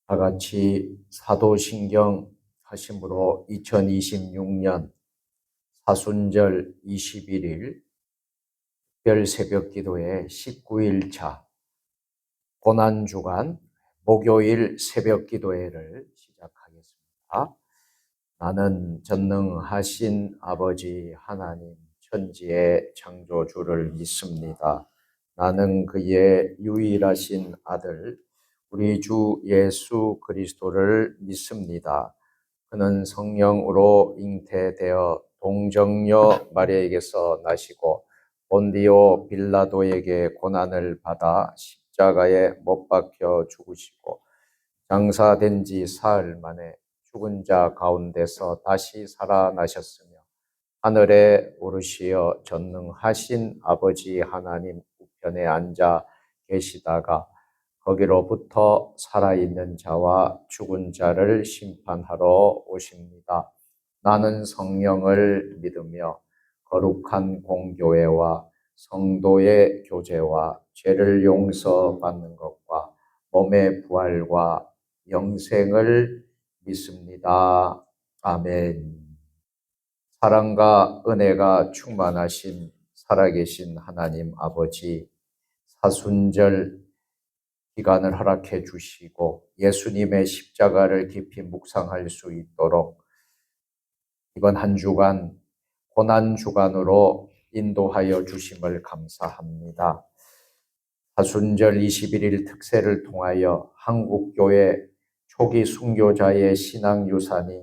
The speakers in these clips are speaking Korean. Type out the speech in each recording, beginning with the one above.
다 같이 사도신경 하심으로 2026년 사순절 21일 특별 새벽 기도회 19일차 고난주간 목요일 새벽 기도회를 시작하겠습니다. 나는 전능하신 아버지 하나님 천지의 창조주를 믿습니다. 나는 그의 유일하신 아들 우리 주 예수 그리스도를 믿습니다. 그는 성령으로 잉태되어 동정녀 마리아에게서 나시고 본디오 빌라도에게 고난을 받아 십자가에 못 박혀 죽으시고 장사된 지 사흘 만에 죽은 자 가운데서 다시 살아나셨으며 하늘에 오르시어 전능하신 아버지 하나님 우편에 앉아 계시다가 거기로부터 살아있는 자와 죽은 자를 심판하러 오십니다. 나는 성령을 믿으며 거룩한 공교회와 성도의 교제와 죄를 용서받는 것과 몸의 부활과 영생을 믿습니다. 아멘. 사랑과 은혜가 충만하신 살아계신 하나님 아버지, 사순절 기간을 허락해 주시고 예수님의 십자가를 깊이 묵상할 수 있도록 이번 한 주간 고난 주간으로 인도하여 주심을 감사합니다. 사순절 21일 특세를 통하여 한국교회 초기 순교자의 신앙 유산이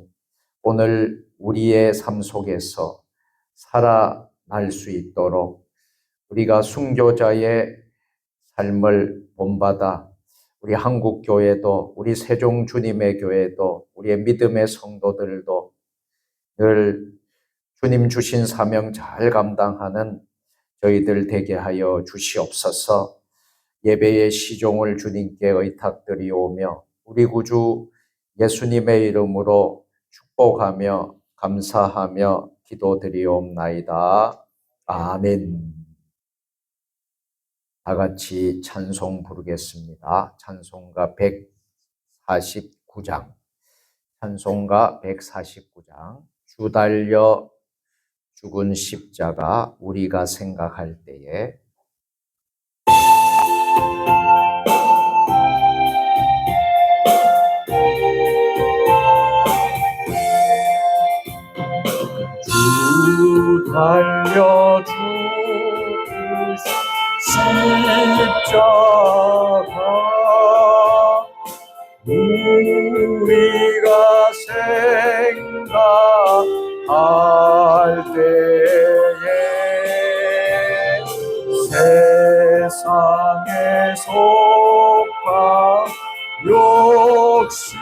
오늘 우리의 삶 속에서 살아날 수 있도록 우리가 순교자의 삶을 본받아 우리 한국교회도 우리 세종 주님의 교회도 우리의 믿음의 성도들도 늘 주님 주신 사명 잘 감당하는 저희들 되게 하여 주시옵소서. 예배의 시종을 주님께 의탁드리오며 우리 구주 예수님의 이름으로 축복하며 감사하며 기도드리옵나이다. 아멘. 다 같이 찬송 부르겠습니다. 찬송가 149장. 찬송가 149장. 주 달려 죽은 십자가 우리가 생각할 때에 주 달려 죽은 십자가 우리가 생각할 때에 세상에 속한 욕심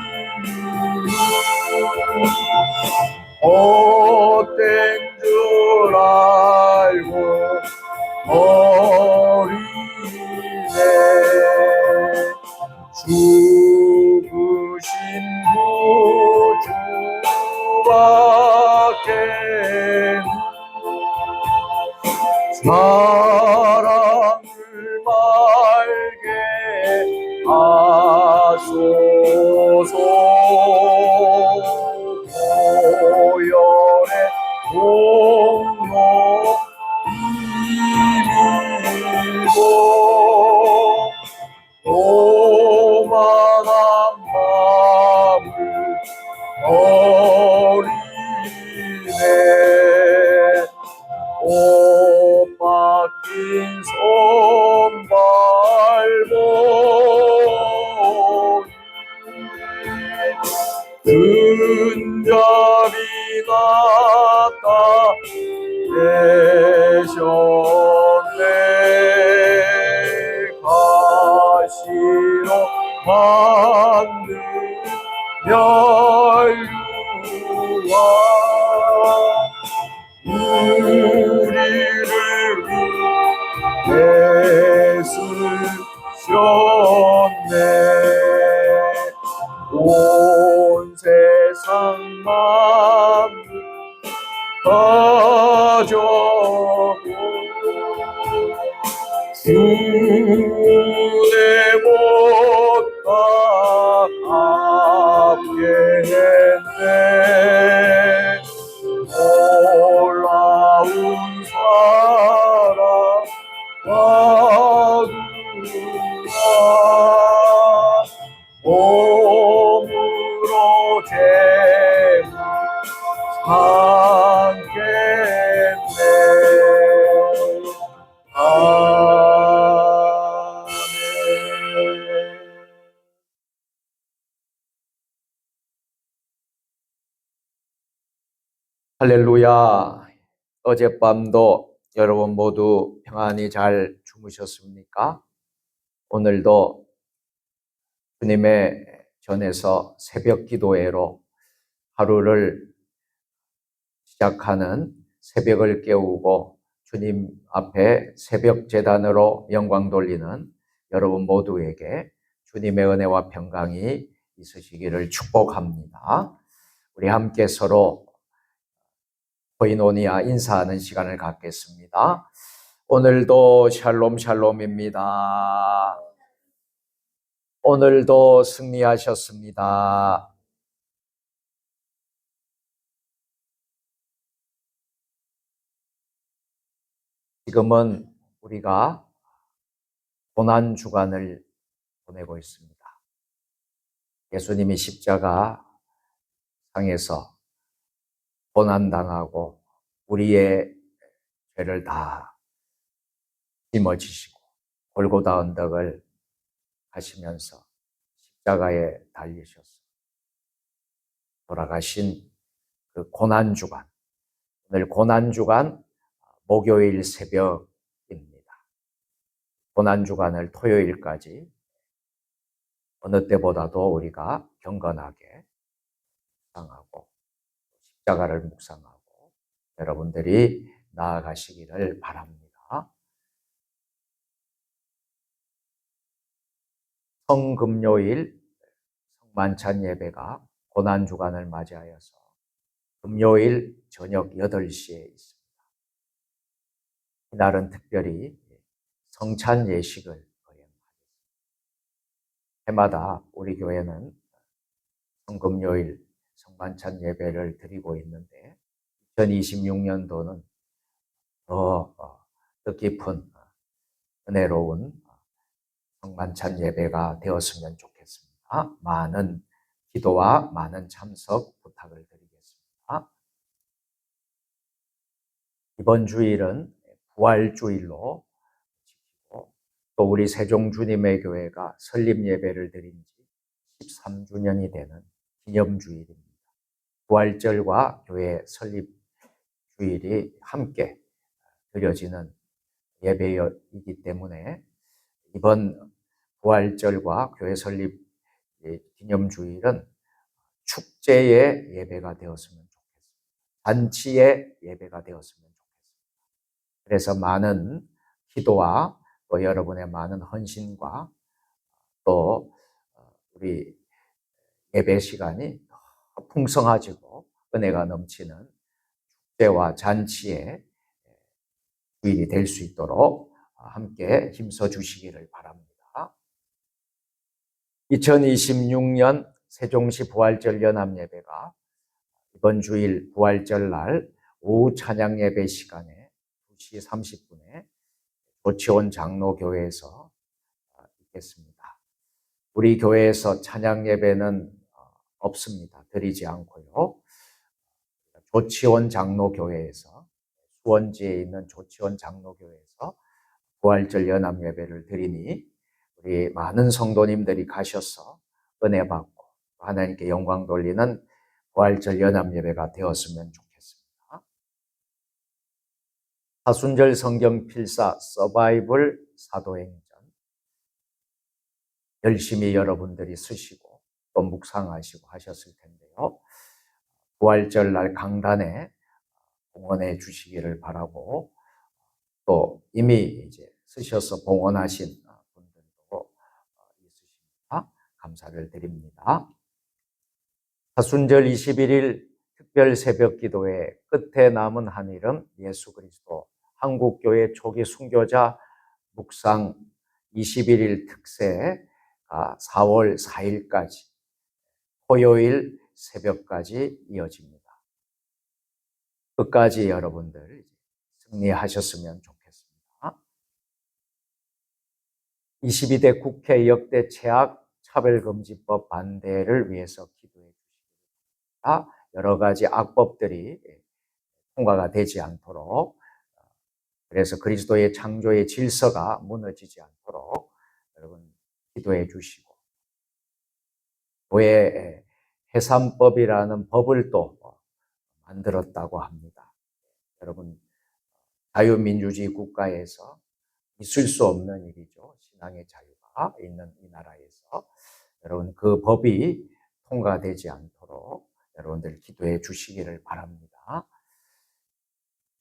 헛된 줄 알고 버리네. 죽으신 구주밖에 사랑을 말게 하소서. 보혈의 공로 이미고 오만한 마음을 버리네. 옷 박힌 손 밟고 근접이 났다 되셨네. 가시로 만든 멸류와 우리를 위해 쓰셨네. 온 세상 만물 가져고 주의 못다 갚게 했네. 놀라운 사랑 받으라. 몸으로 재물 삼겠네. 아멘. 할렐루야. 어젯밤도 여러분 모두 평안히 잘 주무셨습니까? 오늘도 주님의 전에서 새벽 기도회로 하루를 시작하는 새벽을 깨우고 주님 앞에 새벽 제단으로 영광 돌리는 여러분 모두에게 주님의 은혜와 평강이 있으시기를 축복합니다. 우리 함께 서로 코이노니아 인사하는 시간을 갖겠습니다. 오늘도 샬롬 샬롬입니다. 오늘도 승리하셨습니다. 지금은 우리가 고난 주간을 보내고 있습니다. 예수님이 십자가 상에서 고난당하고 우리의 죄를 다 짊어지시고 골고다 언덕을 가시면서 십자가에 달리셔서 돌아가신 그 고난 주간, 오늘 고난 주간 목요일 새벽입니다. 고난 주간을 토요일까지 어느 때보다도 우리가 경건하게 묵상하고 십자가를 묵상하고 여러분들이 나아가시기를 바랍니다. 성금요일 성만찬 예배가 고난 주간을 맞이하여서 금요일 저녁 8시에 있습니다. 이날은 특별히 성찬 예식을 거행합니다. 해마다 우리 교회는 성금요일 성만찬 예배를 드리고 있는데 2026년도는 더 뜻깊은 은혜로운 성만찬 예배가 되었으면 좋겠습니다. 많은 기도와 많은 참석 부탁을 드리겠습니다. 이번 주일은 부활주일로 지키고 또 우리 세종주님의 교회가 설립 예배를 드린 지 13주년이 되는 기념주일입니다. 부활절과 교회 설립 주일이 함께 드려지는 예배이기 때문에 이번 부활절과 교회 설립 기념주일은 축제의 예배가 되었으면 좋겠습니다. 잔치의 예배가 되었으면 좋겠습니다. 그래서 많은 기도와 또 여러분의 많은 헌신과 또 우리 예배 시간이 풍성해지고 은혜가 넘치는 축제와 잔치의 주일이 될 수 있도록 함께 힘써 주시기를 바랍니다. 2026년 세종시 부활절 연합예배가 이번 주일 부활절 날 오후 찬양 예배 시간에 2시 30분에 조치원 장로교회에서 있겠습니다. 우리 교회에서 찬양 예배는 없습니다. 드리지 않고요. 조치원 장로교회에서 수원지에 있는 조치원 장로교회에서 부활절 연합 예배를 드리니 우리 많은 성도님들이 가셔서 은혜 받고 하나님께 영광 돌리는 부활절 연합 예배가 되었으면 좋겠습니다. 사순절 성경 필사 서바이벌 사도행전 열심히 여러분들이 쓰시고 또 묵상하시고 하셨을 텐데요. 부활절 날 강단에 봉헌해 주시기를 바라고 또 이미 이제 쓰셔서 봉헌하신 분들도 있으십니다. 감사를 드립니다. 사순절 21일 특별 새벽 기도회 끝에 남은 한 이름 예수 그리스도 한국교회 초기 순교자 묵상 21일 특세 4월 4일까지 토요일 새벽까지 이어집니다. 끝까지 여러분들 승리하셨으면 좋겠습니다. 22대 국회 역대 최악 차별금지법 반대를 위해서 기도해 주시기를 여러 가지 악법들이 통과가 되지 않도록 그래서 그리스도의 창조의 질서가 무너지지 않도록 여러분 기도해 주시고 교회 해산법이라는 법을 또 만들었다고 합니다. 여러분 자유민주주의 국가에서 있을 수 없는 일이죠. 신앙의 자유가 있는 이 나라에서 여러분 그 법이 통과되지 않도록 여러분들 기도해 주시기를 바랍니다.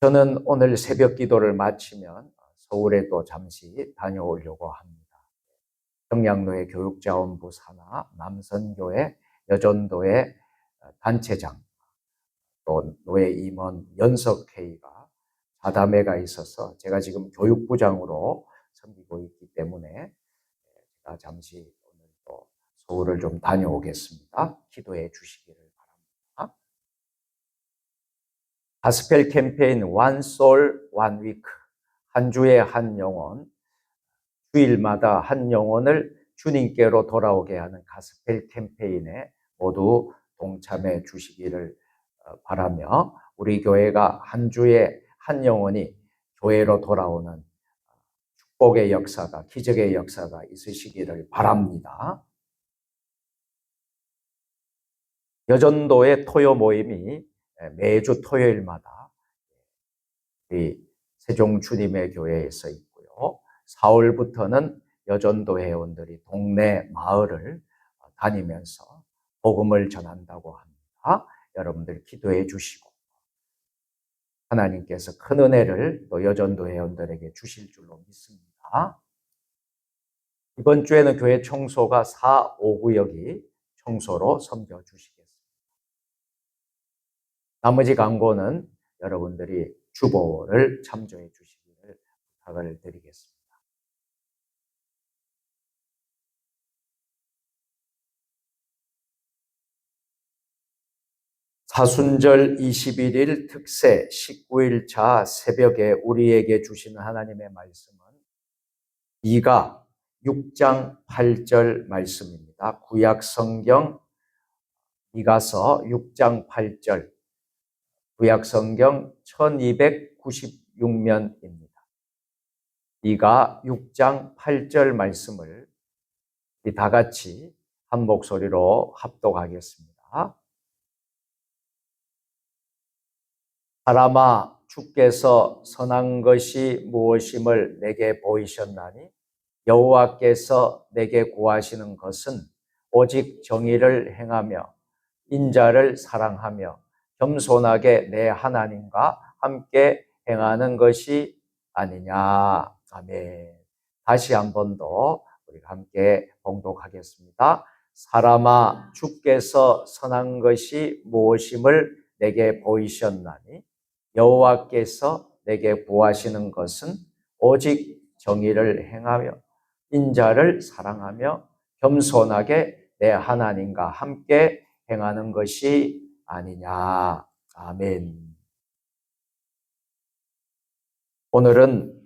저는 오늘 새벽 기도를 마치면 서울에 또 잠시 다녀오려고 합니다. 평양로의 교육자원부 산하, 남선교회, 여전도의 단체장, 또 노예 임원 연석회의가 자담회가 있어서 제가 지금 교육부장으로 섬기고 있기 때문에 제가 잠시 오늘 또 서울을 좀 다녀오겠습니다. 기도해 주시기를 바랍니다. 가스펠 캠페인 One Soul, One Week, 한 주에 한 영혼, 주일마다 한 영혼을 주님께로 돌아오게 하는 가스펠 캠페인에 모두 동참해 주시기를 바라며 우리 교회가 한 주에 한 영혼이 교회로 돌아오는 축복의 역사가, 기적의 역사가 있으시기를 바랍니다. 여전도의 토요 모임이 매주 토요일마다 우리 세종 주님의 교회에서 있고요. 4월부터는 여전도 회원들이 동네 마을을 다니면서 복음을 전한다고 합니다. 여러분들 기도해 주시고 하나님께서 큰 은혜를 또 여전도 회원들에게 주실 줄로 믿습니다. 이번 주에는 교회 청소가 4, 5구역이 청소로 섬겨주시겠습니다. 나머지 광고는 여러분들이 주보를 참조해 주시기를 부탁을 드리겠습니다. 사순절 21일 특세 19일차 새벽에 우리에게 주시는 하나님의 말씀은 미가 6장 8절 말씀입니다. 구약 성경 미가서 6장 8절 구약 성경 1296면입니다. 미가 6장 8절 말씀을 다 같이 한 목소리로 합독하겠습니다. 사람아, 주께서 선한 것이 무엇임을 내게 보이셨나니 여호와께서 내게 구하시는 것은 오직 정의를 행하며 인자를 사랑하며 겸손하게 내 하나님과 함께 행하는 것이 아니냐. 아멘. 다시 한 번 더 우리가 함께 봉독하겠습니다. 사람아, 주께서 선한 것이 무엇임을 내게 보이셨나니 여호와께서 내게 구하시는 것은 오직 정의를 행하며 인자를 사랑하며 겸손하게 내 하나님과 함께 행하는 것이 아니냐. 아멘. 오늘은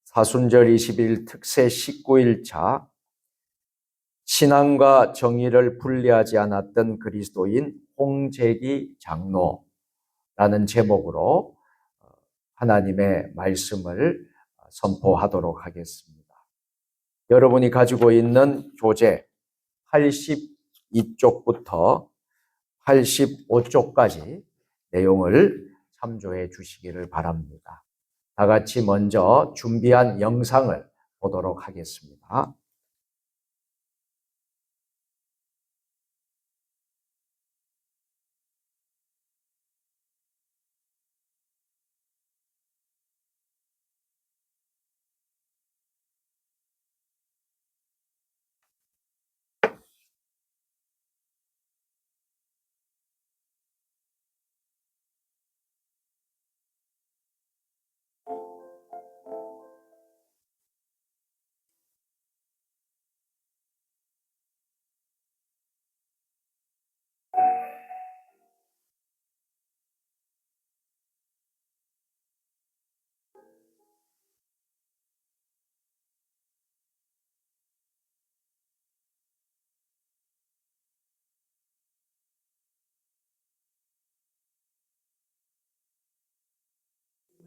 사순절 20일 특세 19일차 신앙과 정의를 분리하지 않았던 그리스도인 홍재기 장로라는 제목으로 하나님의 말씀을 선포하도록 하겠습니다. 여러분이 가지고 있는 교재 82쪽부터 85쪽까지 내용을 참조해 주시기를 바랍니다. 다 같이 먼저 준비한 영상을 보도록 하겠습니다.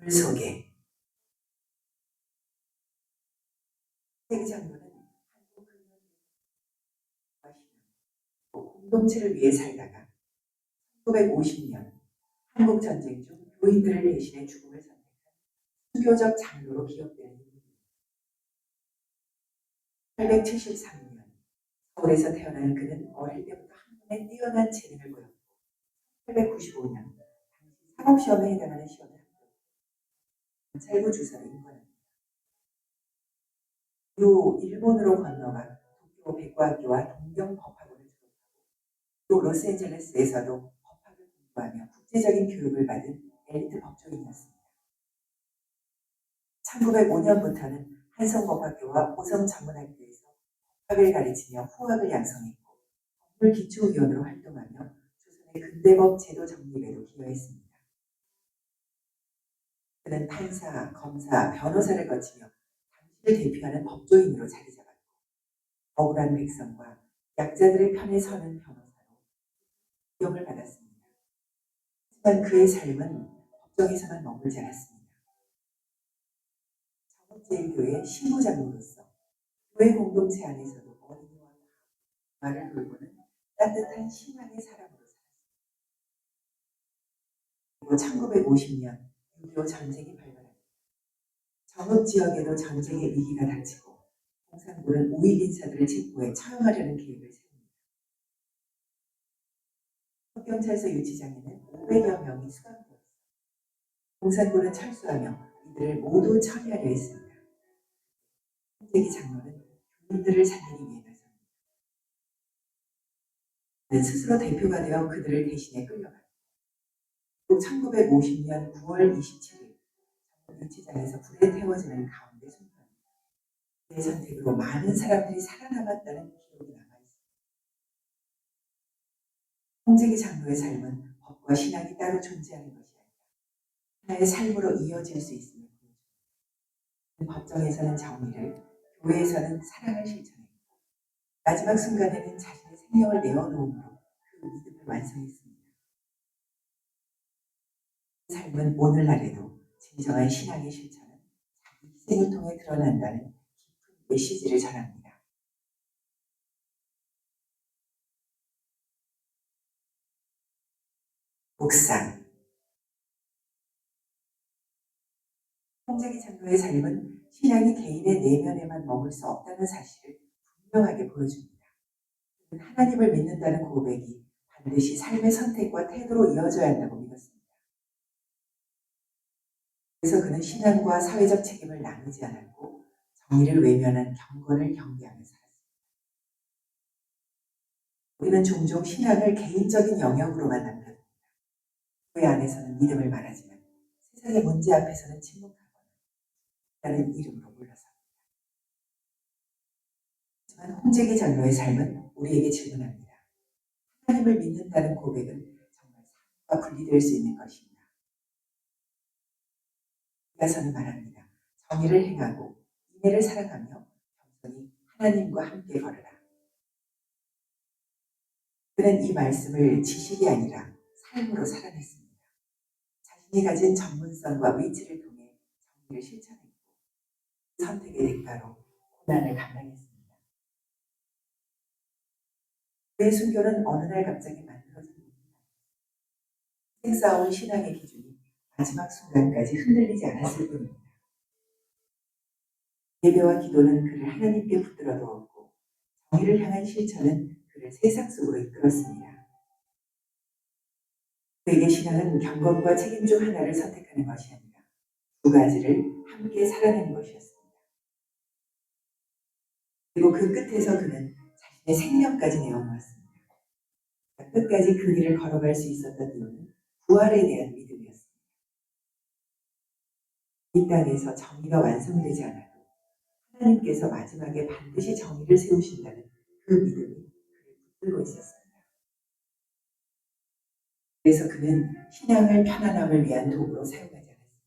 소개. 생장로는 공동체를 위해 살다가 1950년 한국전쟁 중 교인들을 대신해 죽음을 선택한 순교적 장로로 기억되는 인물입니다. 873년 서울에서 태어난 그는 어릴 때부터 한문에 뛰어난 재능을 보였고 895년 당시 사법시험에 해당하는 시험을 합격했고 경찰부 주사로 임관합니다. 또 일본으로 건너가 도쿄 백과학교와 동경 법학원을 졸업하고 또 로스앤젤레스에서도 법학을 공부하며 국제적인 교육을 받은 엘리트 법조인이었습니다. 1905년부터는 한성법학교와 보성전문학교에서 법학을 가르치며 후학을 양성했고 법률기초위원으로 활동하며 조선의 근대법 제도 정립에도 기여했습니다. 그는 판사, 검사, 변호사를 거치며 당시를 대표하는 법조인으로 자리 잡았고 억울한 백성과 약자들의 편에 서는 변호사로 인정을 받았습니다. 하지만 그의 삶은 법정에서만 머물지 않았습니다. 전국제일교회 신부장로로서 교회 공동체 안에서도 어린이와 말을 돌보는 따뜻한 신앙의 사람으로 살았습니다. 그리고 1950년 6.25 전쟁이 발발합니다. 전국 지역에도 전쟁의 위기가 닥치고 공산군은 우익 인사들을 체포해 처형하려는 계획을 세웁니다. 경찰서 유치장에는 500여 명이 수감되었습니다. 공산군은 철수하며 이들을 모두 처리하려 했습니다. 홍재기 장로는 교민들을 살리기 위해 나섭니다. 그는 스스로 대표가 되어 그들을 대신해 끌려갑니다. 또 1950년 9월 27일 유치장에서 불에 태워지는 가운데 순교합니다. 그의 선택으로 많은 사람들이 살아남았다는 기록이 남아있습니다. 홍재기 장로의 삶은 법과 신앙이 따로 존재하는 것이 아니라 하나의 삶으로 이어질 수 있음을 보여줍니다. 법정에서는 정의를, 교회에서는 사랑을 실천했고 마지막 순간에는 자신의 생명을 내어놓음으로 그 믿음을 완성했습니다. 삶은 오늘날에도 진정한 신앙의 실천은 자기 희생을 통해 드러난다는 깊은 메시지를 전합니다. 묵상. 홍재기 장로의 삶은 신앙이 개인의 내면에만 머물 수 없다는 사실을 분명하게 보여줍니다. 하나님을 믿는다는 고백이 반드시 삶의 선택과 태도로 이어져야 한다고 믿었습니다. 그래서 그는 신앙과 사회적 책임을 나누지 않았고 정의를 외면한 경건을 경계하며 살았습니다. 우리는 종종 신앙을 개인적인 영역으로만 남겨둡니다. 교회 안에서는 믿음을 말하지만 세상의 문제 앞에서는 침묵하거나 라는 이름으로 물러섭니다. 하지만 홍재기 장로의 삶은 우리에게 질문합니다. 하나님을 믿는다는 고백은 정말 삶과 분리될 수 있는 것인가? 이가서는 말합니다. 정의를 행하고 인애를 사랑하며 겸손히 하나님과 함께 걸으라. 그는 이 말씀을 지식이 아니라 삶으로 살아냈습니다. 자신이 가진 전문성과 위치를 통해 정의를 실천했고 선택의 대가로 고난을 감당했습니다. 그의 순교는 어느 날 갑자기 만들어진 일입니다. 쌓아온 신앙의 기준이 마지막 순간까지 흔들리지 않았을 뿐입니다. 예배와 기도는 그를 하나님께 붙들어 두었고 정의를 향한 실천은 그를 세상 속으로 이끌었습니다. 그에게 신앙은 경건과 책임 중 하나를 선택하는 것이 아니라 두 가지를 함께 살아내는 것이었습니다. 그리고 그 끝에서 그는 자신의 생명까지 내어놓았습니다. 끝까지 그 길을 걸어갈 수 있었던 이유는 부활에 대한 믿음이었습니다. 이 땅에서 정의가 완성되지 않아도 하나님께서 마지막에 반드시 정의를 세우신다는 그 믿음이 그를 붙들고 있었습니다. 그래서 그는 신앙을 편안함을 위한 도구로 사용하지 않았습니다.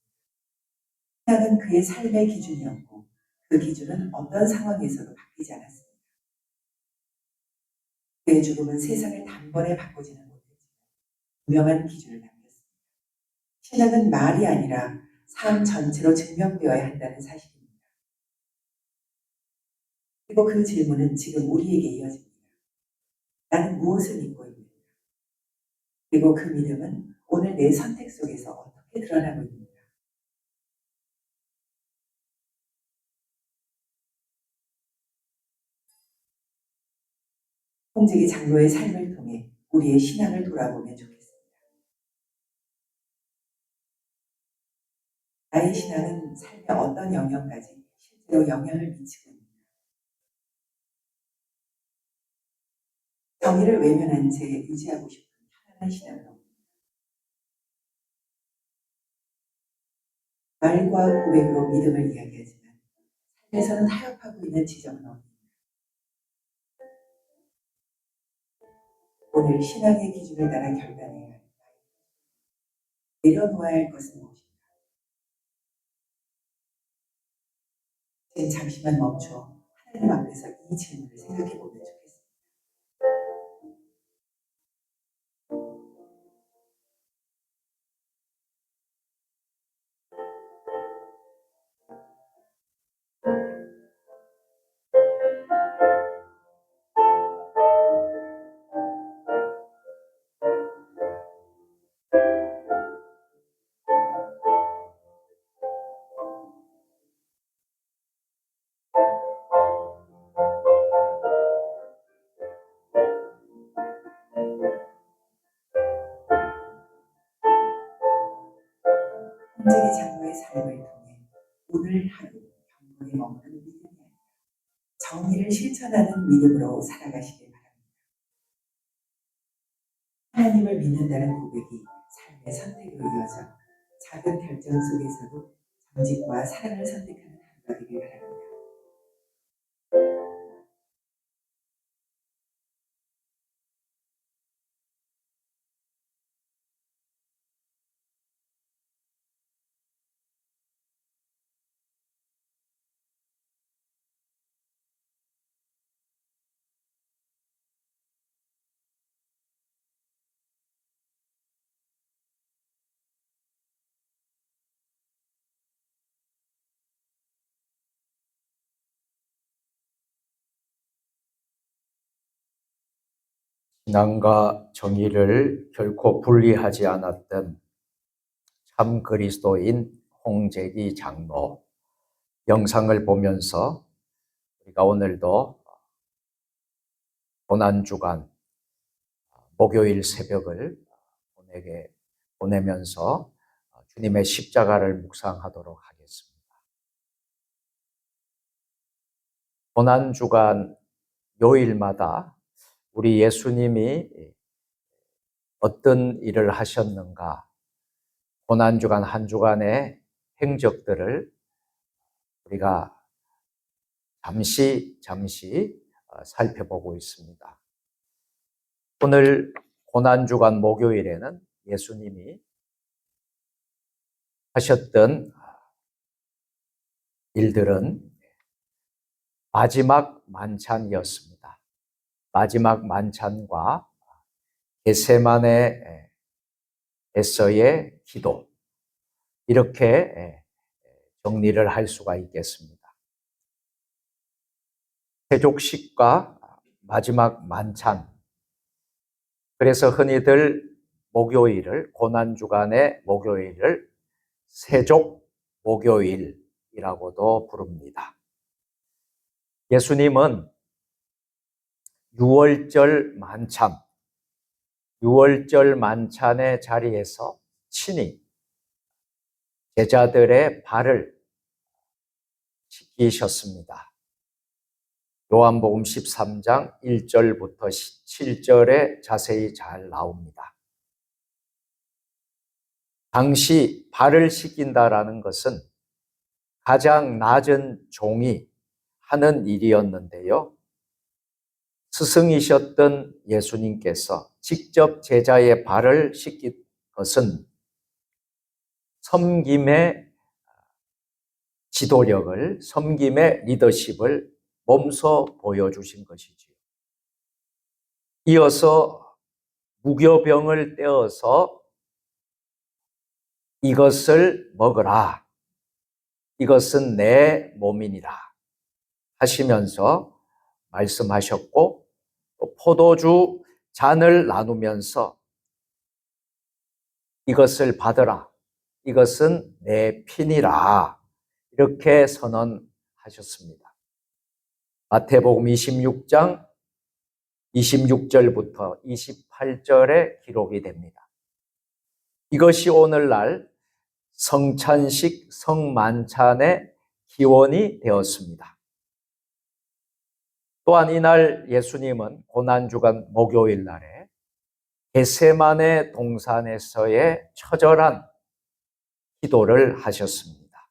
신앙은 그의 삶의 기준이었고 그 기준은 어떤 상황에서도 바뀌지 않았습니다. 그의 죽음은 세상을 단번에 바꾸지는 못했지만 분명한 기준을 남겼습니다. 신앙은 말이 아니라 삶 전체로 증명되어야 한다는 사실입니다. 그리고 그 질문은 지금 우리에게 이어집니다. 나는 무엇을 믿고 있는가? 그리고 그 믿음은 오늘 내 선택 속에서 어떻게 드러나고 있는가? 홍재기 장로의 삶을 통해 우리의 신앙을 돌아보면 좋겠습니다. 나의 신앙은 삶의 어떤 영역까지 실제로 영향을 미치고 있는가? 정의를 외면한 채 유지하고 싶은 편안한 신앙으로 말과 고백으로 믿음을 이야기하지만 삶에서는 타협하고 있는 지점은 없습니다. 오늘 신앙의 기준을 따라 결단해야 할 내려놓아야 할 것은 무엇인가? 지금 잠시만 멈춰 하나님 앞에서 이 질문을 생각해 보면 좋겠습니다. 홍재기 장로의 삶을 통해 오늘 하루 경건에 머무는 믿음이 아니라 정의를 실천하는 믿음으로 살아가시길 바랍니다. 하나님을 믿는다는 고백이 삶의 선택으로 이어져 작은 결정 속에서도 정직과 사랑을 선택하는 하루가 되길 바랍니다. 신앙과 정의를 결코 분리하지 않았던 참 그리스도인 홍재기 장로 영상을 보면서 우리가 오늘도 고난주간 목요일 새벽을 보내면서 주님의 십자가를 묵상하도록 하겠습니다. 고난주간 요일마다 우리 예수님이 어떤 일을 하셨는가, 고난주간 한 주간의 행적들을 우리가 잠시 살펴보고 있습니다. 오늘 고난주간 목요일에는 예수님이 하셨던 일들은 마지막 만찬이었습니다. 마지막 만찬과 겟세마네에서의 기도, 이렇게 정리를 할 수가 있겠습니다. 세족식과 마지막 만찬, 그래서 흔히들 목요일을, 고난주간의 목요일을 세족 목요일이라고도 부릅니다. 예수님은 유월절 만찬의 자리에서 친히 제자들의 발을 씻기셨습니다. 요한복음 13장 1절부터 7절에 자세히 잘 나옵니다. 당시 발을 씻긴다라는 것은 가장 낮은 종이 하는 일이었는데요. 스승이셨던 예수님께서 직접 제자의 발을 씻긴 것은 섬김의 지도력을, 섬김의 리더십을 몸소 보여주신 것이지요. 이어서 무교병을 떼어서 이것을 먹으라, 이것은 내 몸이니라 하시면서 말씀하셨고, 또 포도주 잔을 나누면서 이것을 받으라, 이것은 내 피니라, 이렇게 선언하셨습니다. 마태복음 26장 26절부터 28절에 기록이 됩니다. 이것이 오늘날 성찬식, 성만찬의 기원이 되었습니다. 또한 이날 예수님은 고난주간 목요일 날에 겟세마네 동산에서의 처절한 기도를 하셨습니다.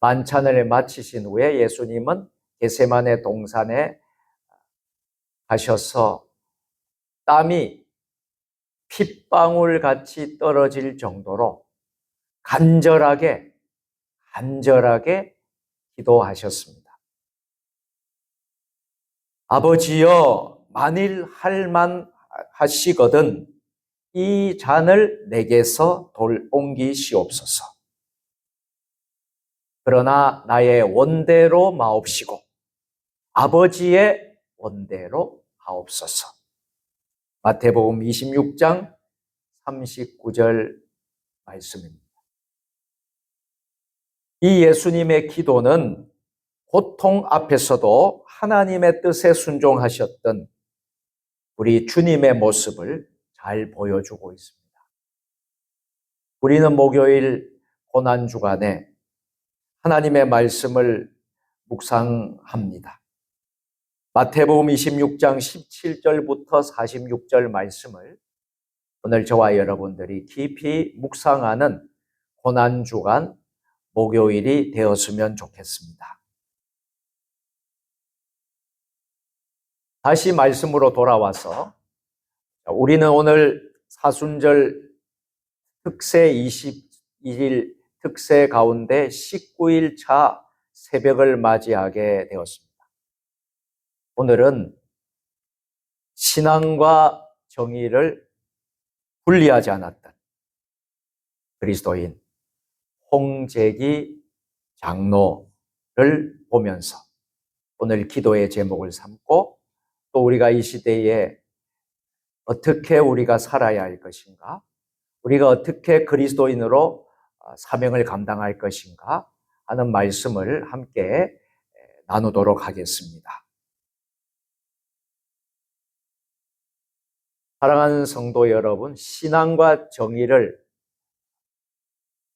만찬을 마치신 후에 예수님은 겟세마네 동산에 가셔서 땀이 핏방울 같이 떨어질 정도로 간절하게 기도하셨습니다. 아버지여, 만일 할만하시거든 이 잔을 내게서 옮기시옵소서. 그러나 나의 원대로 마옵시고 아버지의 원대로 하옵소서. 마태복음 26장 39절 말씀입니다. 이 예수님의 기도는 고통 앞에서도 하나님의 뜻에 순종하셨던 우리 주님의 모습을 잘 보여주고 있습니다. 우리는 목요일 고난주간에 하나님의 말씀을 묵상합니다. 마태복음 26장 17절부터 46절 말씀을 오늘 저와 여러분들이 깊이 묵상하는 고난주간 목요일이 되었으면 좋겠습니다. 다시 말씀으로 돌아와서 우리는 오늘 사순절 특세 21일 특세 가운데 19일 차 새벽을 맞이하게 되었습니다. 오늘은 신앙과 정의를 분리하지 않았던 그리스도인 홍재기 장로를 보면서 오늘 기도의 제목을 삼고, 또 우리가 이 시대에 어떻게 우리가 살아야 할 것인가, 우리가 어떻게 그리스도인으로 사명을 감당할 것인가 하는 말씀을 함께 나누도록 하겠습니다. 사랑하는 성도 여러분, 신앙과 정의를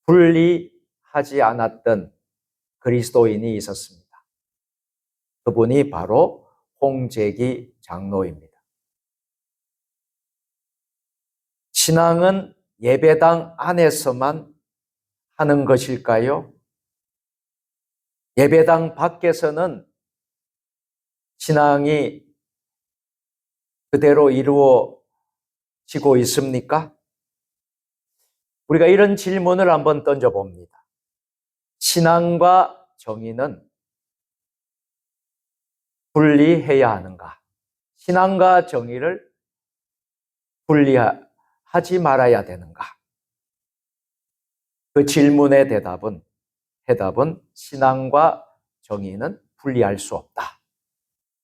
분리하지 않았던 그리스도인이 있었습니다. 그분이 바로 홍재기 장로입니다. 신앙은 예배당 안에서만 하는 것일까요? 예배당 밖에서는 신앙이 그대로 이루어지고 있습니까? 우리가 이런 질문을 한번 던져봅니다. 신앙과 정의는 분리해야 하는가? 신앙과 정의를 분리하지 말아야 되는가? 그 질문의 해답은 신앙과 정의는 분리할 수 없다.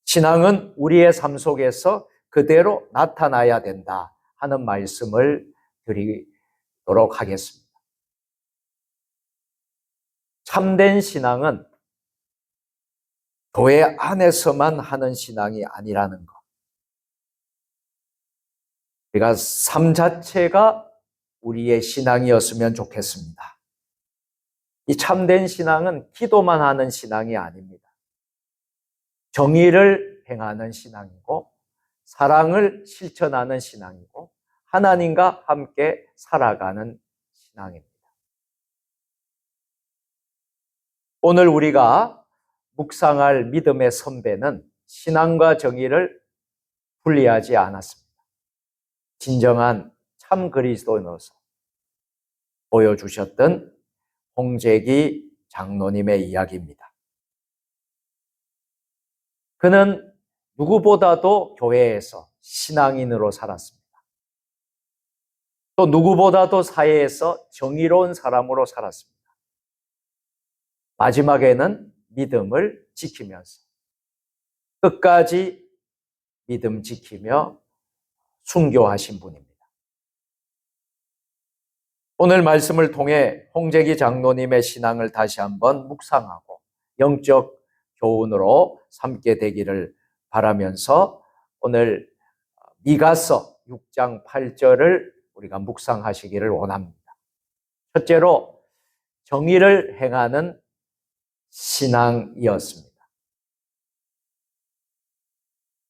신앙은 우리의 삶 속에서 그대로 나타나야 된다 하는 말씀을 드리도록 하겠습니다. 참된 신앙은 교회 안에서만 하는 신앙이 아니라는 것. 우리가 삶 자체가 우리의 신앙이었으면 좋겠습니다. 이 참된 신앙은 기도만 하는 신앙이 아닙니다. 정의를 행하는 신앙이고 사랑을 실천하는 신앙이고 하나님과 함께 살아가는 신앙입니다. 오늘 우리가 묵상할 믿음의 선배는 신앙과 정의를 분리하지 않았습니다. 진정한 참 그리스도인으로서 보여주셨던 홍재기 장로님의 이야기입니다. 그는 누구보다도 교회에서 신앙인으로 살았습니다. 또 누구보다도 사회에서 정의로운 사람으로 살았습니다. 마지막에는 믿음을 지키면서 끝까지 믿음 지키며 순교하신 분입니다. 오늘 말씀을 통해 홍재기 장로님의 신앙을 다시 한번 묵상하고 영적 교훈으로 삼게 되기를 바라면서 오늘 미가서 6장 8절을 우리가 묵상하시기를 원합니다. 첫째로 정의를 행하는 신앙이었습니다.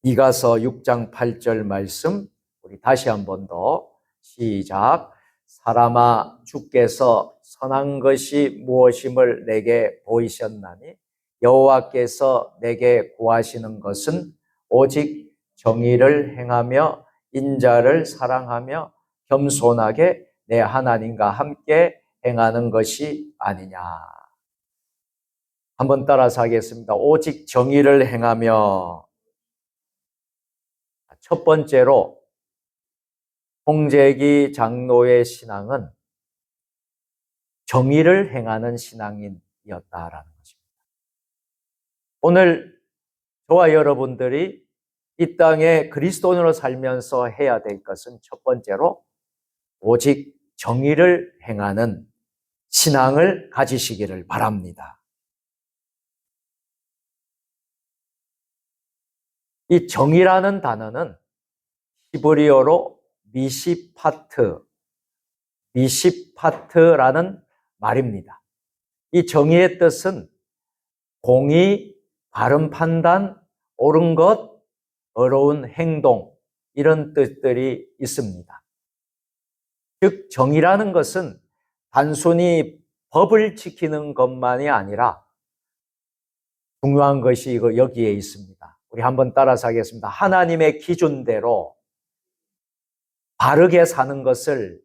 미가서 6장 8절 말씀 우리 다시 한 번 더 시작. 사람아 주께서 선한 것이 무엇임을 내게 보이셨나니 여호와께서 내게 구하시는 것은 오직 정의를 행하며 인자를 사랑하며 겸손하게 내 하나님과 함께 행하는 것이 아니냐. 한번 따라서 하겠습니다. 오직 정의를 행하며. 첫 번째로 홍재기 장로의 신앙은 정의를 행하는 신앙인이었다라는 것입니다. 오늘 저와 여러분들이 이 땅에 그리스도인으로 살면서 해야 될 것은 첫 번째로 오직 정의를 행하는 신앙을 가지시기를 바랍니다. 이 정의라는 단어는 히브리어로 미시파트라는 말입니다. 이 정의의 뜻은 공의, 바른 판단, 옳은 것, 어려운 행동 이런 뜻들이 있습니다. 즉 정의라는 것은 단순히 법을 지키는 것만이 아니라 중요한 것이 여기에 있습니다. 우리 한번 따라서 하겠습니다. 하나님의 기준대로 바르게 사는 것을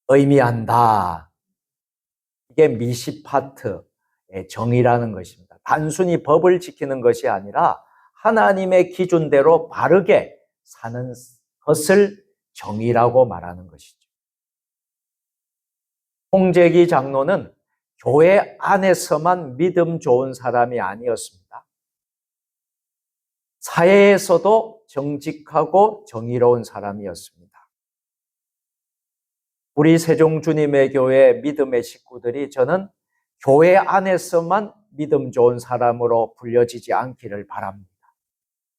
의미한다. 이게 미시파트의 정의라는 것입니다. 단순히 법을 지키는 것이 아니라 하나님의 기준대로 바르게 사는 것을 정의라고 말하는 것이죠. 홍재기 장로는 교회 안에서만 믿음 좋은 사람이 아니었습니다. 사회에서도 정직하고 정의로운 사람이었습니다. 우리 세종주님의 교회 믿음의 식구들이 저는 교회 안에서만 믿음 좋은 사람으로 불려지지 않기를 바랍니다.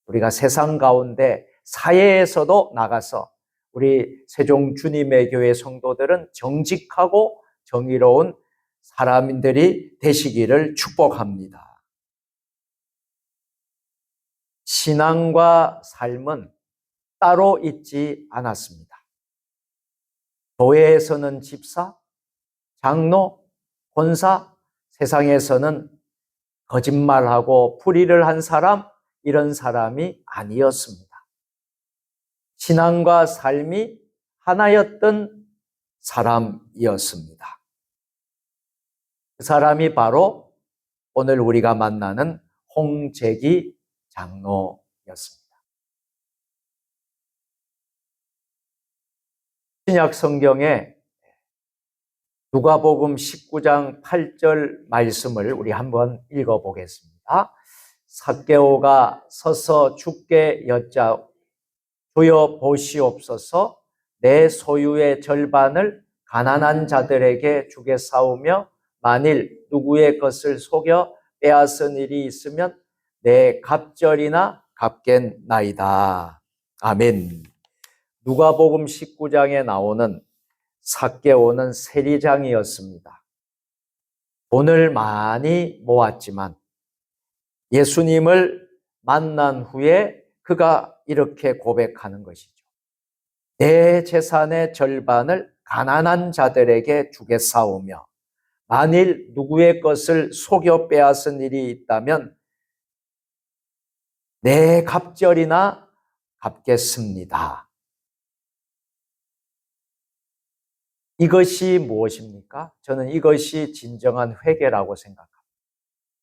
우리가 세상 가운데 사회에서도 나가서 우리 세종 주님의 교회 성도들은 정직하고 정의로운 사람들이 되시기를 축복합니다. 신앙과 삶은 따로 있지 않았습니다. 교회에서는 집사, 장로, 권사, 세상에서는 거짓말하고 불의를 한 사람, 이런 사람이 아니었습니다. 신앙과 삶이 하나였던 사람이었습니다. 그 사람이 바로 오늘 우리가 만나는 홍재기 장로였습니다. 신약 성경에 누가복음 19장 8절 말씀을 우리 한번 읽어보겠습니다. 삭개오가 서서 주께 여짜 주여 보시옵소서 내 소유의 절반을 가난한 자들에게 주겠사오며 만일 누구의 것을 속여 빼앗은 일이 있으면 내 갑절이나 갚겠나이다. 아멘. 누가복음 19장에 나오는 삭개오는 세리장이었습니다. 돈을 많이 모았지만 예수님을 만난 후에 그가 이렇게 고백하는 것이죠. 내 재산의 절반을 가난한 자들에게 주겠사오며 만일 누구의 것을 속여 빼앗은 일이 있다면 내 갑절이나 갚겠습니다. 이것이 무엇입니까? 저는 이것이 진정한 회개라고 생각합니다.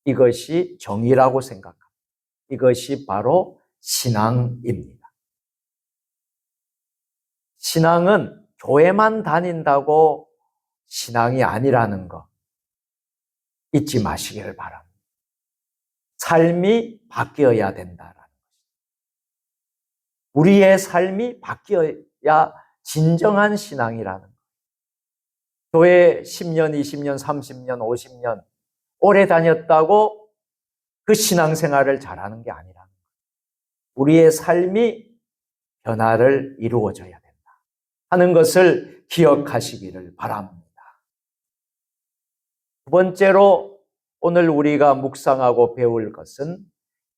이것이 정의라고 생각합니다. 이것이 바로 신앙입니다. 신앙은 교회만 다닌다고 신앙이 아니라는 거 잊지 마시기를 바랍니다. 삶이 바뀌어야 된다라는 것입니다. 우리의 삶이 바뀌어야 진정한 신앙이라는 것. 교회 10년, 20년, 30년, 50년 오래 다녔다고 그 신앙생활을 잘하는 게 아니라는 거예요. 우리의 삶이 변화를 이루어져야 된다 하는 것을 기억하시기를 바랍니다. 두 번째로 오늘 우리가 묵상하고 배울 것은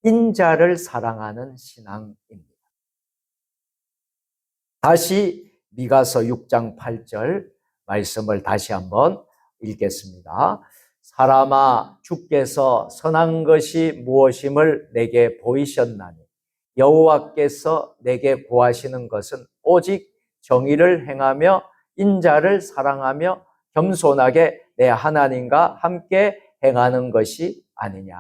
인자를 사랑하는 신앙입니다. 다시 미가서 6장 8절 말씀을 다시 한번 읽겠습니다. 사람아 주께서 선한 것이 무엇임을 내게 보이셨나니 여호와께서 내게 구하시는 것은 오직 정의를 행하며 인자를 사랑하며 겸손하게 내 하나님과 함께 행하는 것이 아니냐.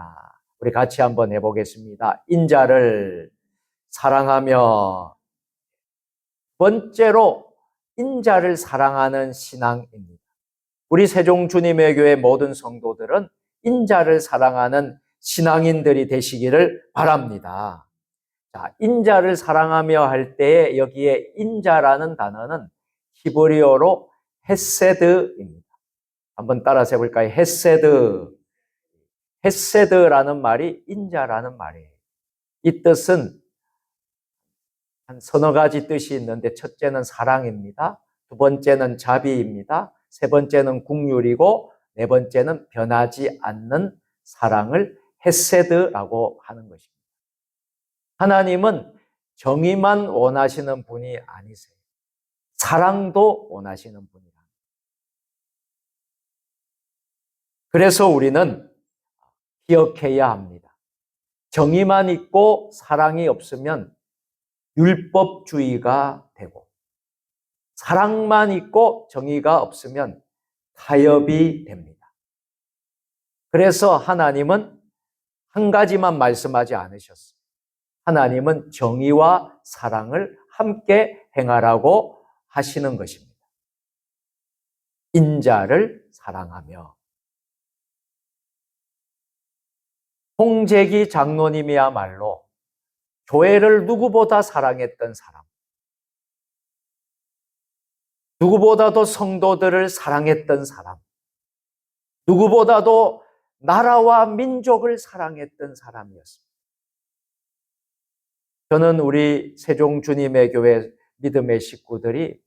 우리 같이 한번 해보겠습니다. 인자를 사랑하며 번째로 인자를 사랑하는 신앙입니다. 우리 세종 주님의 교회 모든 성도들은 인자를 사랑하는 신앙인들이 되시기를 바랍니다. 자, 인자를 사랑하며 할 때에 여기에 인자라는 단어는 히브리어로 헤세드입니다. 한번 따라서 해볼까요? 헤세드. 헤세드라는 말이 인자라는 말이에요. 이 뜻은 한 서너 가지 뜻이 있는데 첫째는 사랑입니다. 두 번째는 자비입니다. 세 번째는 긍휼이고 네 번째는 변하지 않는 사랑을 헤세드라고 하는 것입니다. 하나님은 정의만 원하시는 분이 아니세요. 사랑도 원하시는 분이라. 그래서 우리는 기억해야 합니다. 정의만 있고 사랑이 없으면 율법주의가 되고 사랑만 있고 정의가 없으면 타협이 됩니다. 그래서 하나님은 한 가지만 말씀하지 않으셨어요. 하나님은 정의와 사랑을 함께 행하라고 하시는 것입니다. 인자를 사랑하며. 홍재기 장로님이야말로 교회를 누구보다 사랑했던 사람, 누구보다도 성도들을 사랑했던 사람, 누구보다도 나라와 민족을 사랑했던 사람이었습니다. 저는 우리 세종 주님의 교회 믿음의 식구들이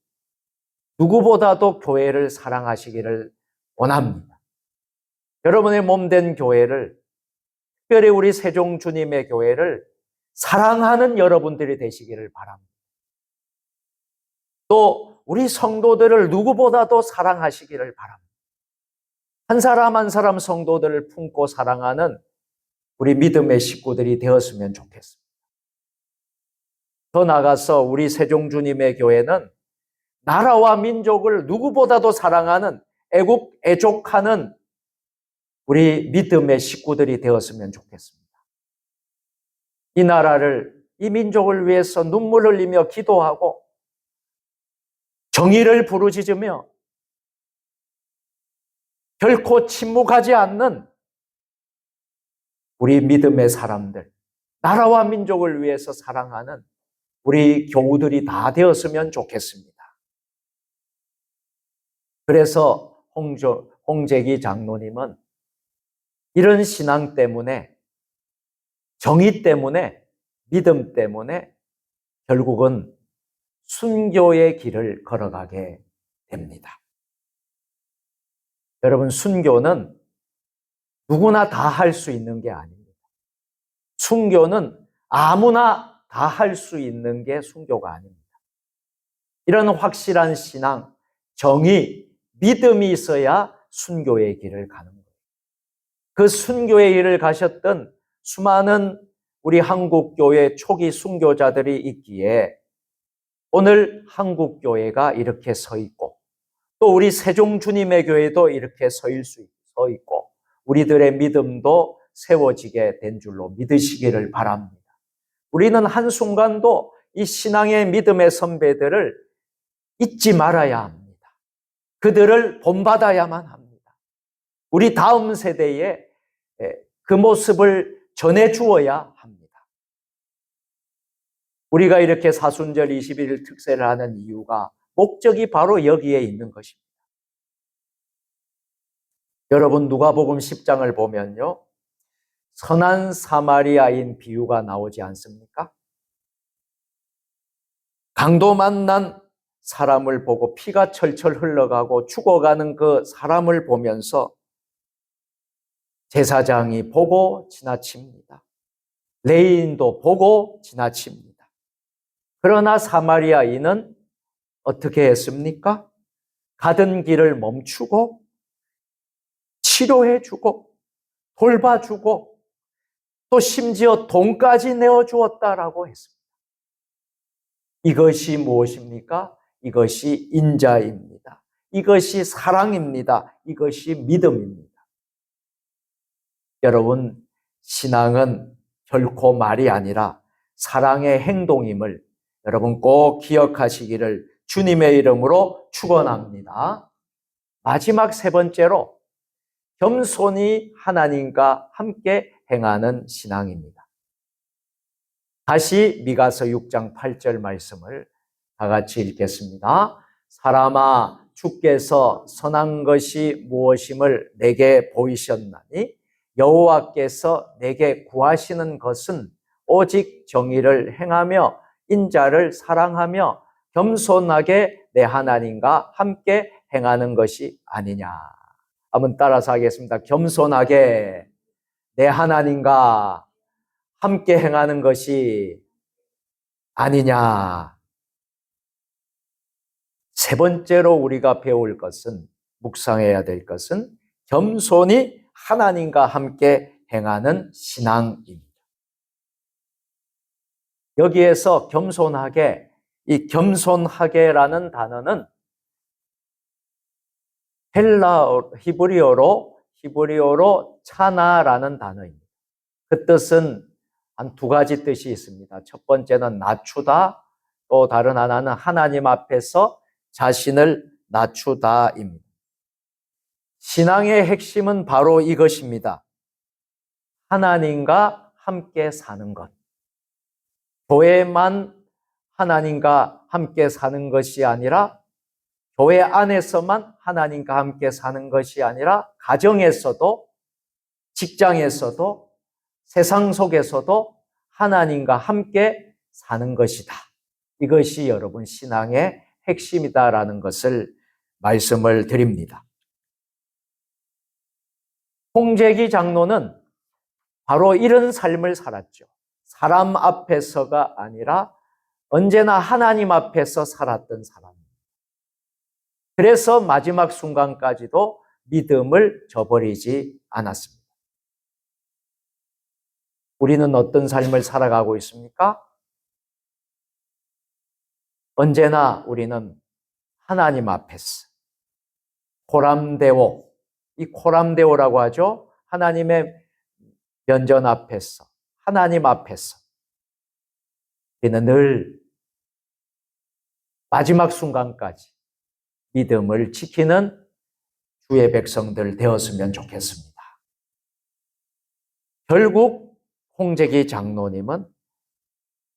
누구보다도 교회를 사랑하시기를 원합니다. 여러분의 몸된 교회를, 특별히 우리 세종 주님의 교회를 사랑하는 여러분들이 되시기를 바랍니다. 또 우리 성도들을 누구보다도 사랑하시기를 바랍니다. 한 사람 한 사람 성도들을 품고 사랑하는 우리 믿음의 식구들이 되었으면 좋겠습니다. 더 나아가서 우리 세종 주님의 교회는 나라와 민족을 누구보다도 사랑하는 애국애족하는 우리 믿음의 식구들이 되었으면 좋겠습니다. 이 나라를, 이 민족을 위해서 눈물 흘리며 기도하고 정의를 부르짖으며 결코 침묵하지 않는 우리 믿음의 사람들, 나라와 민족을 위해서 사랑하는 우리 교우들이 다 되었으면 좋겠습니다. 그래서 홍재기 장로님은 이런 신앙 때문에, 정의 때문에, 믿음 때문에 결국은 순교의 길을 걸어가게 됩니다. 여러분, 순교는 누구나 다 할 수 있는 게 아닙니다. 순교는 아무나 다 할 수 있는 게 순교가 아닙니다. 이런 확실한 신앙, 정의, 믿음이 있어야 순교의 길을 가는 거예요. 그 순교의 길을 가셨던 수많은 우리 한국교회 초기 순교자들이 있기에 오늘 한국교회가 이렇게 서 있고, 또 우리 세종 주님의 교회도 이렇게 서 있고, 우리들의 믿음도 세워지게 된 줄로 믿으시기를 바랍니다. 우리는 한순간도 이 신앙의 믿음의 선배들을 잊지 말아야 합니다. 그들을 본받아야만 합니다. 우리 다음 세대에 그 모습을 전해주어야 합니다. 우리가 이렇게 사순절 21일 특세를 하는 이유가, 목적이 바로 여기에 있는 것입니다. 여러분, 누가복음 10장을 보면요, 선한 사마리아인 비유가 나오지 않습니까? 강도 만난 사람을 보고 피가 철철 흘러가고 죽어가는 그 사람을 보면서 제사장이 보고 지나칩니다. 레위인도 보고 지나칩니다. 그러나 사마리아인은 어떻게 했습니까? 가던 길을 멈추고 치료해주고 돌봐주고 또 심지어 돈까지 내어주었다라고 했습니다. 이것이 무엇입니까? 이것이 인자입니다. 이것이 사랑입니다. 이것이 믿음입니다. 여러분, 신앙은 결코 말이 아니라 사랑의 행동임을 여러분 꼭 기억하시기를 주님의 이름으로 축원합니다. 마지막 세 번째로, 겸손히 하나님과 함께 행하는 신앙입니다. 다시 미가서 6장 8절 말씀을 다 같이 읽겠습니다. 사람아, 주께서 선한 것이 무엇임을 내게 보이셨나니 여호와께서 내게 구하시는 것은 오직 정의를 행하며 인자를 사랑하며 겸손하게 내 하나님과 함께 행하는 것이 아니냐. 한번 따라서 하겠습니다. 겸손하게 내 하나님과 함께 행하는 것이 아니냐. 세 번째로 우리가 배울 것은, 묵상해야 될 것은 겸손히 하나님과 함께 행하는 신앙입니다. 여기에서 겸손하게, 이 겸손하게라는 단어는 히브리어로 차나라는 단어입니다. 그 뜻은 한 두 가지 뜻이 있습니다. 첫 번째는 낮추다, 또 다른 하나는 하나님 앞에서 자신을 낮추다입니다. 신앙의 핵심은 바로 이것입니다. 하나님과 함께 사는 것. 교회만 하나님과 함께 사는 것이 아니라, 교회 안에서만 하나님과 함께 사는 것이 아니라, 가정에서도, 직장에서도, 세상 속에서도 하나님과 함께 사는 것이다. 이것이 여러분 신앙의 핵심이다라는 것을 말씀을 드립니다. 홍재기 장로는 바로 이런 삶을 살았죠. 사람 앞에서가 아니라 언제나 하나님 앞에서 살았던 사람입니다. 그래서 마지막 순간까지도 믿음을 저버리지 않았습니다. 우리는 어떤 삶을 살아가고 있습니까? 언제나 우리는 하나님 앞에서 코람데오, 이 코람데오라고 하죠. 하나님의 면전 앞에서, 하나님 앞에서 우리는 늘 마지막 순간까지 믿음을 지키는 주의 백성들 되었으면 좋겠습니다. 결국 홍재기 장로님은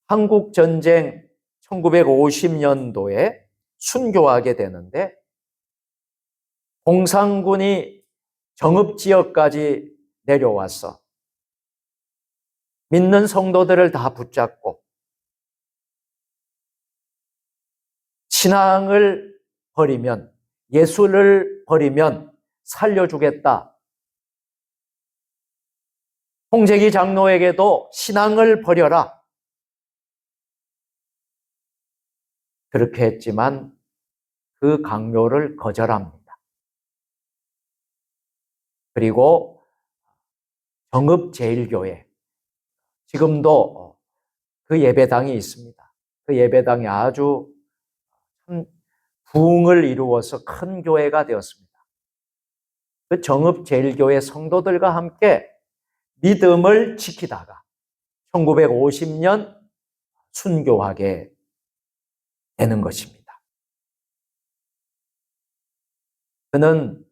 한국전쟁 1950년도에 순교하게 되는데 공산군이 정읍지역까지 내려와서 믿는 성도들을 다 붙잡고 신앙을 버리면, 예수를 버리면 살려주겠다. 홍재기 장로에게도 신앙을 버려라. 그렇게 했지만 그 강요를 거절합니다. 그리고 정읍제일교회, 지금도 그 예배당이 있습니다. 그 예배당이 아주 부흥을 이루어서 큰 교회가 되었습니다. 그 정읍제일교회 성도들과 함께 믿음을 지키다가 1950년 순교하게 되는 것입니다. 그는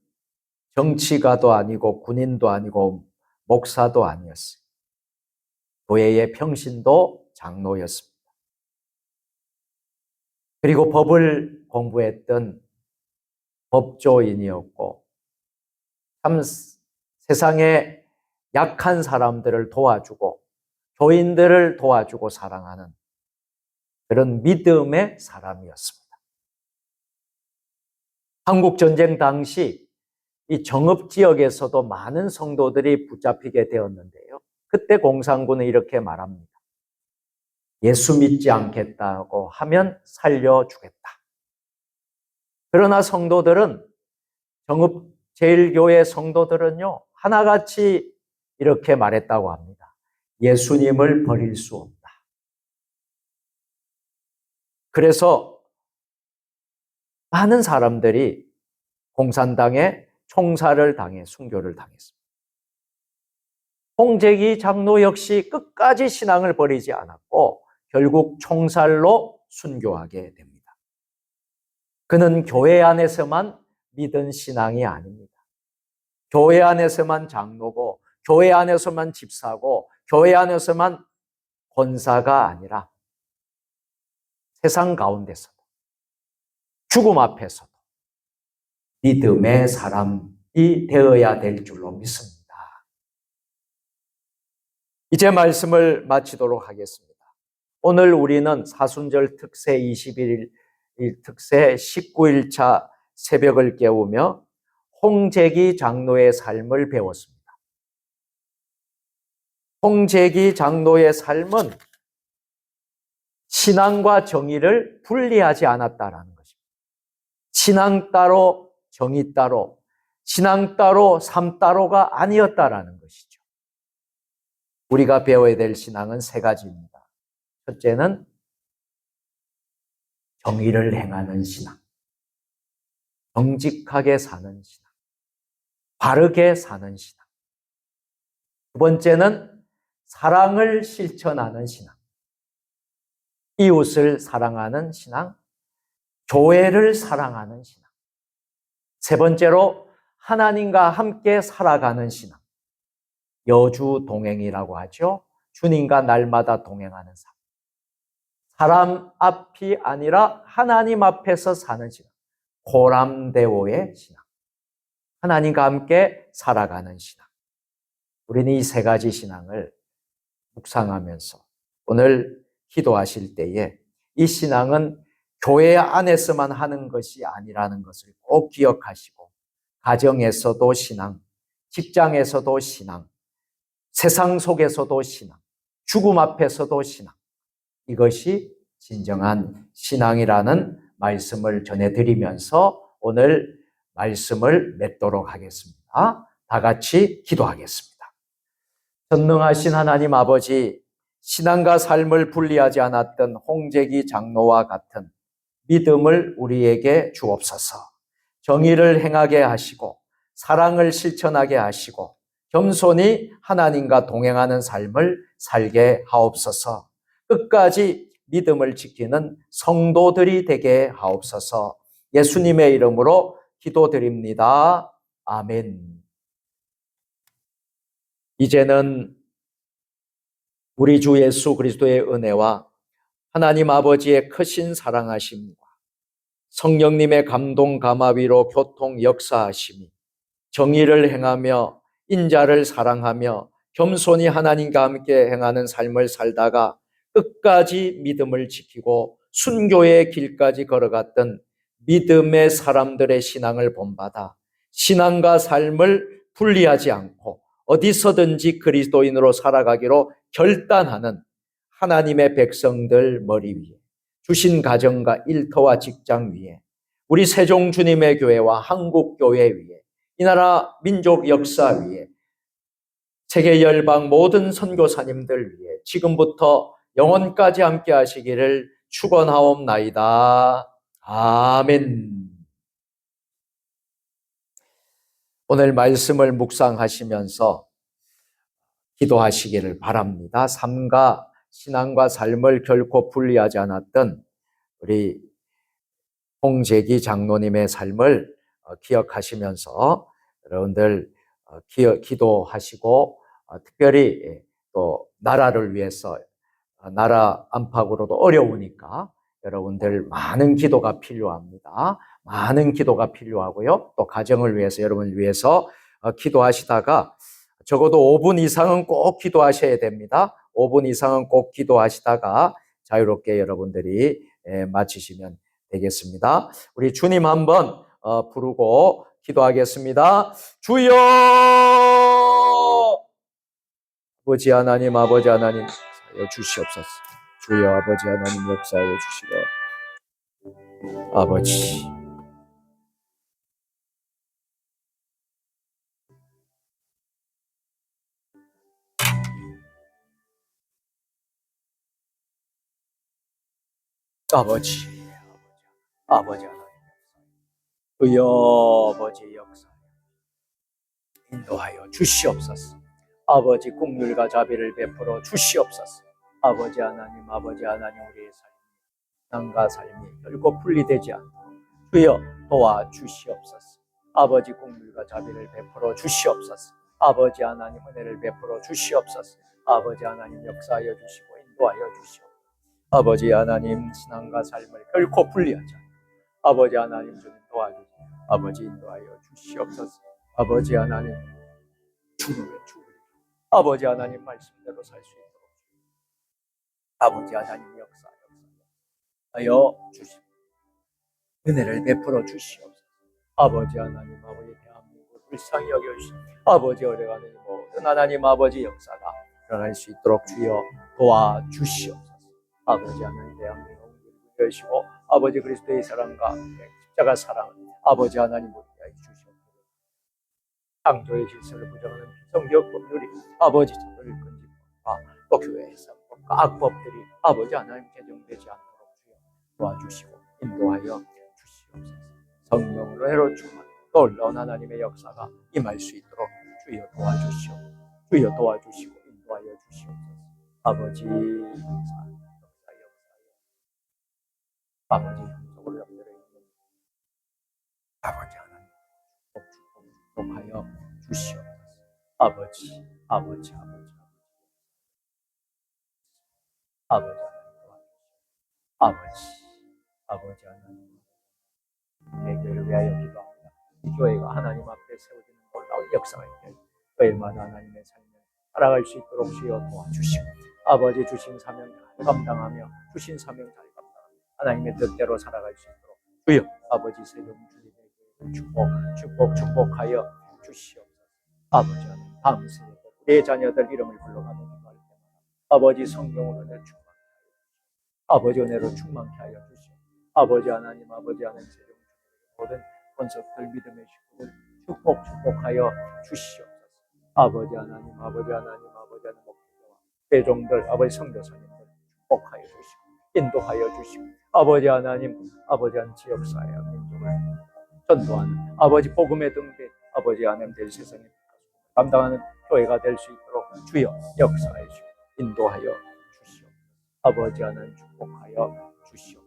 정치가도 아니고 군인도 아니고 목사도 아니었어요. 교회의 평신도 장로였습니다. 그리고 법을 공부했던 법조인이었고 참 세상에 약한 사람들을 도와주고 교인들을 도와주고 사랑하는 그런 믿음의 사람이었습니다. 한국전쟁 당시 이 정읍지역에서도 많은 성도들이 붙잡히게 되었는데요. 그때 공산군은 이렇게 말합니다. 예수 믿지 않겠다고 하면 살려주겠다. 그러나 성도들은, 정읍제일교회 성도들은요, 하나같이 이렇게 말했다고 합니다. 예수님을 버릴 수 없다. 그래서 많은 사람들이 공산당에 총살을 당해 순교를 당했습니다. 홍재기 장로 역시 끝까지 신앙을 버리지 않았고 결국 총살로 순교하게 됩니다. 그는 교회 안에서만 믿은 신앙이 아닙니다. 교회 안에서만 장로고 교회 안에서만 집사고 교회 안에서만 권사가 아니라 세상 가운데서도 죽음 앞에서도 믿음의 사람이 되어야 될 줄로 믿습니다. 이제 말씀을 마치도록 하겠습니다. 오늘 우리는 사순절 특세 21일 특세 19일차 새벽을 깨우며 홍재기 장로의 삶을 배웠습니다. 홍재기 장로의 삶은 신앙과 정의를 분리하지 않았다라는 것입니다. 신앙 따로 정의 따로, 신앙 따로 삶 따로가 아니었다라는 것이죠. 우리가 배워야 될 신앙은 세 가지입니다. 첫째는 정의를 행하는 신앙, 정직하게 사는 신앙, 바르게 사는 신앙. 두 번째는 사랑을 실천하는 신앙, 이웃을 사랑하는 신앙, 교회를 사랑하는 신앙. 세 번째로 하나님과 함께 살아가는 신앙, 여주 동행이라고 하죠. 주님과 날마다 동행하는 삶. 사람 앞이 아니라 하나님 앞에서 사는 신앙, 고람데오의 신앙, 하나님과 함께 살아가는 신앙. 우리는 이 세 가지 신앙을 묵상하면서 오늘 기도하실 때에 이 신앙은 교회 안에서만 하는 것이 아니라는 것을 꼭 기억하시고 가정에서도 신앙, 직장에서도 신앙, 세상 속에서도 신앙, 죽음 앞에서도 신앙, 이것이 진정한 신앙이라는 말씀을 전해드리면서 오늘 말씀을 맺도록 하겠습니다. 다 같이 기도하겠습니다. 전능하신 하나님 아버지, 신앙과 삶을 분리하지 않았던 홍재기 장로와 같은 믿음을 우리에게 주옵소서. 정의를 행하게 하시고 사랑을 실천하게 하시고 겸손히 하나님과 동행하는 삶을 살게 하옵소서. 끝까지 믿음을 지키는 성도들이 되게 하옵소서. 예수님의 이름으로 기도드립니다. 아멘. 이제는 우리 주 예수 그리스도의 은혜와 하나님 아버지의 크신 사랑하심과 성령님의 감동 감화위로 교통 역사하심이 정의를 행하며 인자를 사랑하며 겸손히 하나님과 함께 행하는 삶을 살다가 끝까지 믿음을 지키고 순교의 길까지 걸어갔던 믿음의 사람들의 신앙을 본받아 신앙과 삶을 분리하지 않고 어디서든지 그리스도인으로 살아가기로 결단하는 하나님의 백성들 머리 위에 주신 가정과 일터와 직장 위에 우리 세종 주님의 교회와 한국교회 위에 이 나라 민족 역사 위에 세계 열방 모든 선교사님들 위해 지금부터 영원까지 함께 하시기를 축원하옵나이다. 아멘. 오늘 말씀을 묵상하시면서 기도하시기를 바랍니다. 삶과 신앙과 삶을 결코 분리하지 않았던 우리 홍재기 장로님의 삶을 기억하시면서 여러분들 기도하시고 특별히 또 나라를 위해서 나라 안팎으로도 어려우니까 여러분들 많은 기도가 필요합니다. 많은 기도가 필요하고요. 또 가정을 위해서 여러분을 위해서 기도하시다가 적어도 5분 이상은 꼭 기도하셔야 됩니다. 5분 이상은 꼭 기도하시다가 자유롭게 여러분들이 마치시면 되겠습니다. 우리 주님 한번 부르고 기도하겠습니다. 주여! 아버지 하나님, 아버지 하나님 역사하여 주시옵소서. 주여 아버지 하나님 역사하여 주시고 아버지 아버지 아버지 하나님 주여 아버지 역사 인도하여 주시옵소서. 아버지 긍휼과 자비를 베풀어 주시옵소서. 아버지 하나님 우리의 삶과 삶이 결코 분리되지 않도록 주여 도와주시옵소서. 아버지 긍휼과 자비를 베풀어 주시옵소서. 아버지 하나님 은혜를 베풀어 주시옵소서. 아버지 하나님 역사하여 주시고 인도하여 주시옵소서. 아버지 하나님 신앙과 삶을 결코 분리하지 않도록 아버지 하나님 주님 도와주시고 아버지 인도하여 주시옵소서. 아버지 하나님 죽음을 아버지 하나님 말씀대로 살 수 있도록 아버지 하나님 역사하여 주시고 은혜를 베풀어 주시옵소서. 아버지 하나님 아버지 대한민국을 불쌍히 여겨주시고 아버지 어려가는 모든 하나님 아버지 역사가 일어날 수 있도록 주여 도와주시옵소서. 아버지 하나님 대한민국을 여시고 아버지 그리스도의 사랑과 십자가 사랑을 아버지 하나님 우리에게 주시옵소서. 창조의 질서를 부정하는 비성경 법률이 아버지 저를 끈집과 또 교회에서 악법들이 아버지 하나님 개정되지 않도록 주여 도와주시고 인도하여 주시옵소서. 성령으로 해로 충만 놀라운 하나님의 역사가 임할 수 있도록 주여 도와주시오. 주여 도와주시고 인도하여 주시옵소서. 아버지 역사 아버지 영적으로 연결해 있는 아버지 하나님 축복하여 주시옵소서. 아버지 아버지 하나님 내 교회를 위하여 기도합니다. 이 교회가 하나님 앞에 세워지는 놀라운 역사가 있게 교회마다 하나님의 삶을 살아갈 수 있도록 주여 도와주시고 아버지 주신 사명 잘 감당하며 주신 사명 잘 감당하며 하나님의 뜻대로 살아갈 수 있도록 주여 아버지 새로운 주님에게 축복하여 주시옵소서. 아버지 하나님 밤새 내 자녀들 이름을 불러가며 기도할 때마다 아버지 성령으로 내 충만케 하여 주시옵소서. 아버지 은혜로 충만케 하여 주시옵소서. 아버지 하나님 새로운 모든 권속들 믿음의 식구들 축복하여 주시옵소서. 아버지 하나님 목회자와 회종들 아버지 성도사님들 축복하여 주시고 인도하여 주시고 아버지 하나님 지역사회 민족을 전도하는 아버지 복음의 등대 아버지 하나님 될 세상에 감당하는 교회가 될 수 있도록 주여 역사해 주시고 인도하여 주시옵소서. 아버지 하나님 축복하여 주시옵소서.